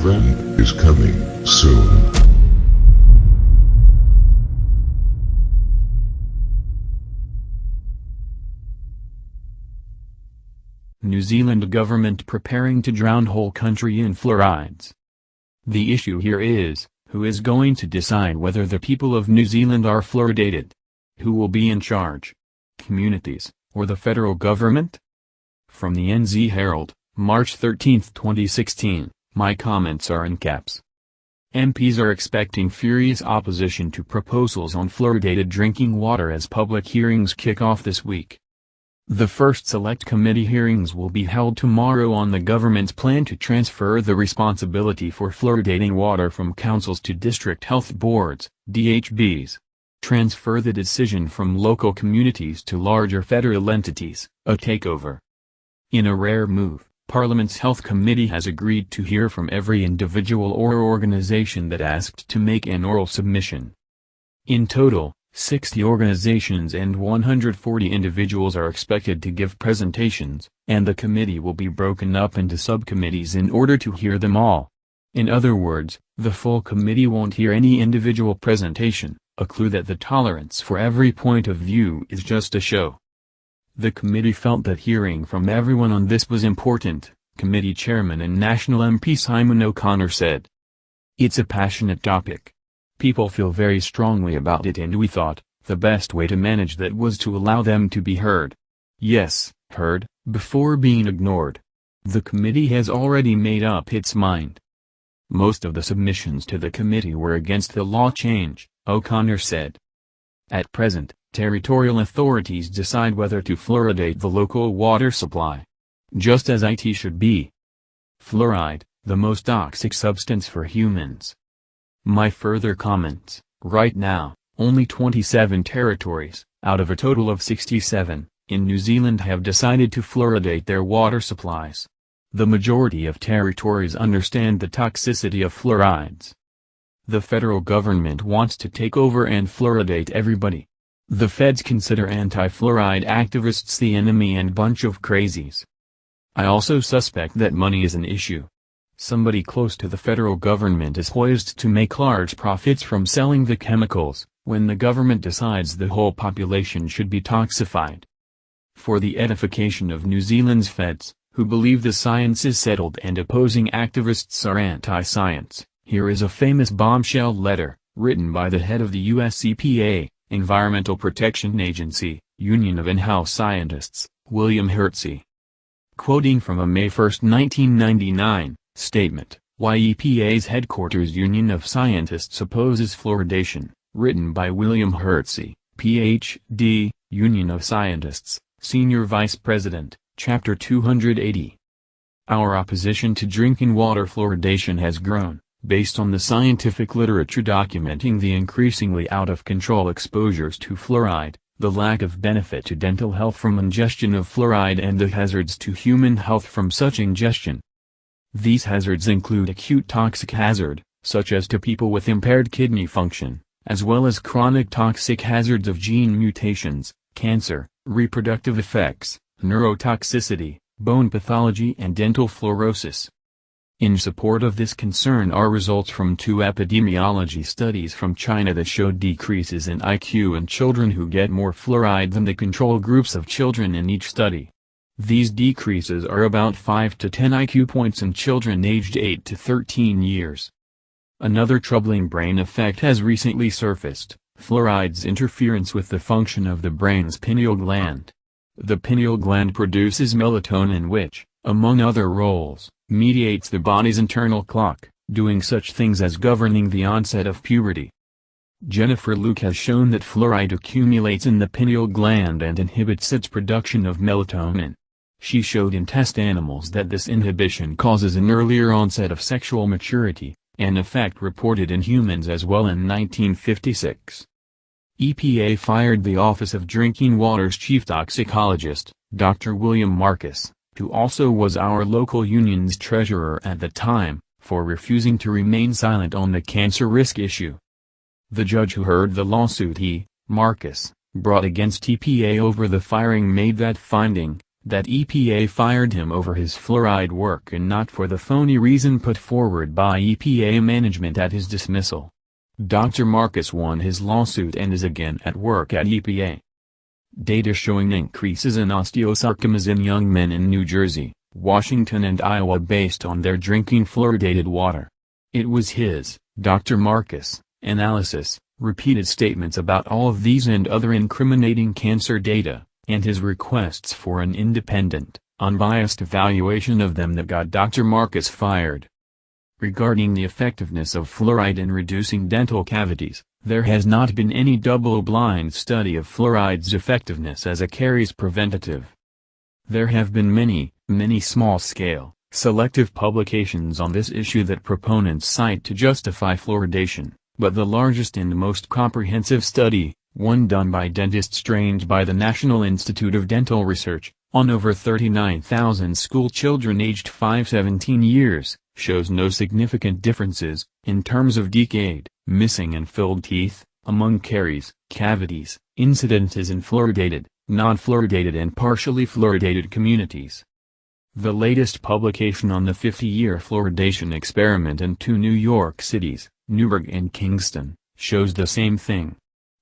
event is coming soon. New Zealand government preparing to drown whole country in fluorides. The issue here is, who is going to decide whether the people of New Zealand are fluoridated? Who will be in charge? Communities, or the federal government? From the NZ Herald, March 13, 2016, my comments are in caps. MPs are expecting furious opposition to proposals on fluoridated drinking water as public hearings kick off this week. The first select committee hearings will be held tomorrow on the government's plan to transfer the responsibility for fluoridating water from councils to district health boards, DHBs. Transfer the decision from local communities to larger federal entities, a takeover. In a rare move, Parliament's Health Committee has agreed to hear from every individual or organization that asked to make an oral submission. In total, 60 organizations and 140 individuals are expected to give presentations, and the committee will be broken up into subcommittees in order to hear them all. In other words, the full committee won't hear any individual presentation, a clue that the tolerance for every point of view is just a show. The committee felt that hearing from everyone on this was important, committee chairman and National MP Simon O'Connor said. It's a passionate topic. People feel very strongly about it, and we thought, the best way to manage that was to allow them to be heard. Yes, heard, before being ignored. The committee has already made up its mind. Most of the submissions to the committee were against the law change, O'Connor said. At present, territorial authorities decide whether to fluoridate the local water supply. Just as it should be. Fluoride, the most toxic substance for humans. My further comments, right now, only 27 territories, out of a total of 67, in New Zealand have decided to fluoridate their water supplies. The majority of territories understand the toxicity of fluorides. The federal government wants to take over and fluoridate everybody. The feds consider anti-fluoride activists the enemy and bunch of crazies. I also suspect that money is an issue. Somebody close to the federal government is poised to make large profits from selling the chemicals, when the government decides the whole population should be toxified. For the edification of New Zealand's feds, who believe the science is settled and opposing activists are anti-science, here is a famous bombshell letter, written by the head of the US EPA, Environmental Protection Agency, Union of In-House Scientists, William Hersey. Quoting from a May 1, 1999, statement, why EPA's headquarters Union of Scientists opposes fluoridation, written by William Hersey, Ph.D., Union of Scientists, Senior Vice President, Chapter 280. Our opposition to drinking water fluoridation has grown, based on the scientific literature documenting the increasingly out-of-control exposures to fluoride, the lack of benefit to dental health from ingestion of fluoride, and the hazards to human health from such ingestion. These hazards include acute toxic hazard, such as to people with impaired kidney function, as well as chronic toxic hazards of gene mutations, cancer, reproductive effects, neurotoxicity, bone pathology and dental fluorosis. In support of this concern are results from 2 epidemiology studies from China that showed decreases in IQ in children who get more fluoride than the control groups of children in each study. These decreases are about 5 to 10 IQ points in children aged 8 to 13 years. Another troubling brain effect has recently surfaced, fluoride's interference with the function of the brain's pineal gland. The pineal gland produces melatonin which, among other roles, mediates the body's internal clock, doing such things as governing the onset of puberty. Jennifer Luke has shown that fluoride accumulates in the pineal gland and inhibits its production of melatonin. She showed in test animals that this inhibition causes an earlier onset of sexual maturity, an effect reported in humans as well in 1956. EPA fired the Office of Drinking Water's chief toxicologist, Dr. William Marcus, who also was our local union's treasurer at the time, for refusing to remain silent on the cancer risk issue. The judge who heard the lawsuit Marcus, brought against EPA over the firing made that finding, that EPA fired him over his fluoride work and not for the phony reason put forward by EPA management at his dismissal. Dr. Marcus won his lawsuit and is again at work at EPA. Data showing increases in osteosarcomas in young men in New Jersey, Washington and Iowa based on their drinking fluoridated water. It was his, Dr. Marcus, analysis, repeated statements about all of these and other incriminating cancer data, and his requests for an independent, unbiased evaluation of them that got Dr. Marcus fired. Regarding the effectiveness of fluoride in reducing dental cavities, there has not been any double-blind study of fluoride's effectiveness as a caries preventative. There have been many small-scale, selective publications on this issue that proponents cite to justify fluoridation, but the largest and most comprehensive study, one done by dentists trained by the National Institute of Dental Research, on over 39,000 school children aged 5–17 years, shows no significant differences, in terms of decayed, missing and filled teeth, among caries, cavities, incidences in fluoridated, non-fluoridated and partially fluoridated communities. The latest publication on the 50-year fluoridation experiment in two New York cities, Newburgh and Kingston, shows the same thing.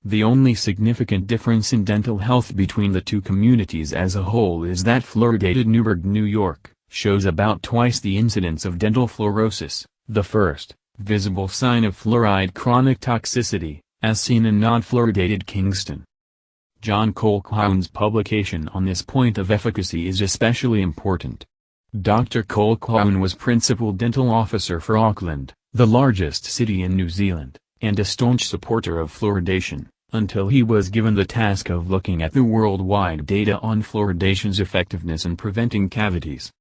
The only significant difference in dental health between the two communities as a whole is that fluoridated Newburgh, New York, shows about twice the incidence of dental fluorosis, the first, visible sign of fluoride chronic toxicity, as seen in non-fluoridated Kingston. John Colquhoun's publication on this point of efficacy is especially important. Dr. Colquhoun was principal dental officer for Auckland, the largest city in New Zealand, and a staunch supporter of fluoridation, until he was given the task of looking at the worldwide data on fluoridation's effectiveness in preventing cavities.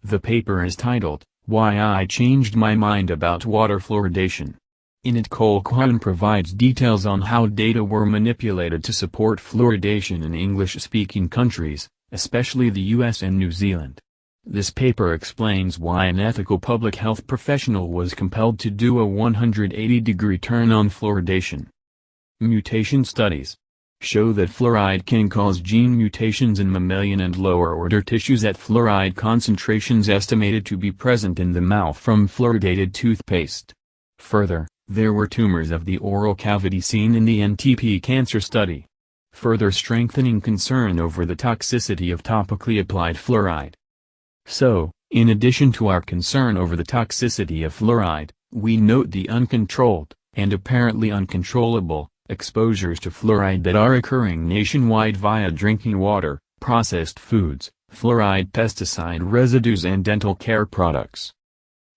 The paper is titled, "Why I Changed My Mind About Water Fluoridation." In it Colquhoun provides details on how data were manipulated to support fluoridation in English-speaking countries, especially the US and New Zealand. This paper explains why an ethical public health professional was compelled to do a 180-degree turn on fluoridation. Mutation studies show that fluoride can cause gene mutations in mammalian and lower-order tissues at fluoride concentrations estimated to be present in the mouth from fluoridated toothpaste. Further, there were tumors of the oral cavity seen in the NTP cancer study, further strengthening concern over the toxicity of topically applied fluoride. So, in addition to our concern over the toxicity of fluoride, we note the uncontrolled, and apparently uncontrollable, exposures to fluoride that are occurring nationwide via drinking water, processed foods, fluoride pesticide residues and dental care products.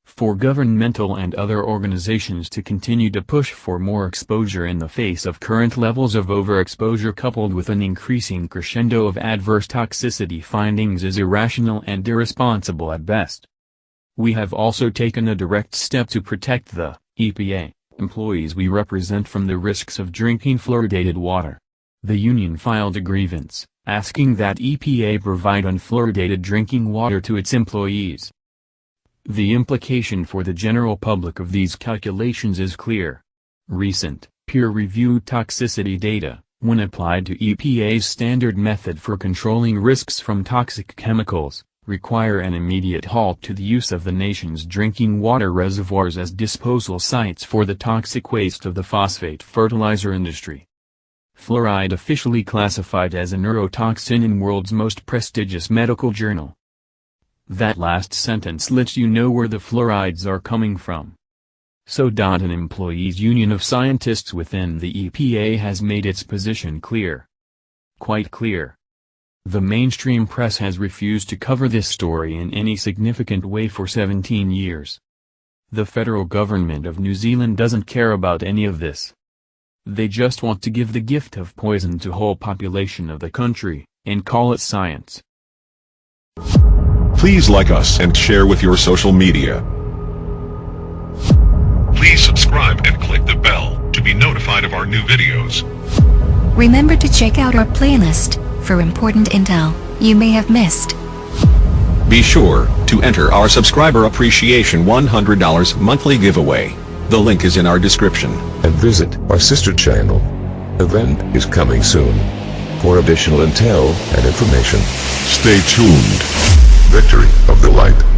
For governmental and other organizations to continue to push for more exposure in the face of current levels of overexposure coupled with an increasing crescendo of adverse toxicity findings is irrational and irresponsible at best. We have also taken a direct step to protect the EPA employees we represent from the risks of drinking fluoridated water. The union filed a grievance, asking that EPA provide unfluoridated drinking water to its employees. The implication for the general public of these calculations is clear. Recent, peer-reviewed toxicity data, when applied to EPA's standard method for controlling risks from toxic chemicals, require an immediate halt to the use of the nation's drinking water reservoirs as disposal sites for the toxic waste of the phosphate fertilizer industry. Fluoride officially classified as a neurotoxin in world's most prestigious medical journal. That last sentence lets you know where the fluorides are coming from. So. An employees' union of scientists within the EPA has made its position clear. Quite clear. The mainstream press has refused to cover this story in any significant way for 17 years. The federal government of New Zealand doesn't care about any of this. They just want to give the gift of poison to whole population of the country, and call it science. Please like us and share with your social media. Please subscribe and click the bell to be notified of our new videos. Remember to check out our playlist for important intel you may have missed. Be sure to enter our subscriber appreciation $100 monthly giveaway. The link is in our description. And visit our sister channel. Event is coming soon. For additional intel and information, Stay tuned. Victory of the light.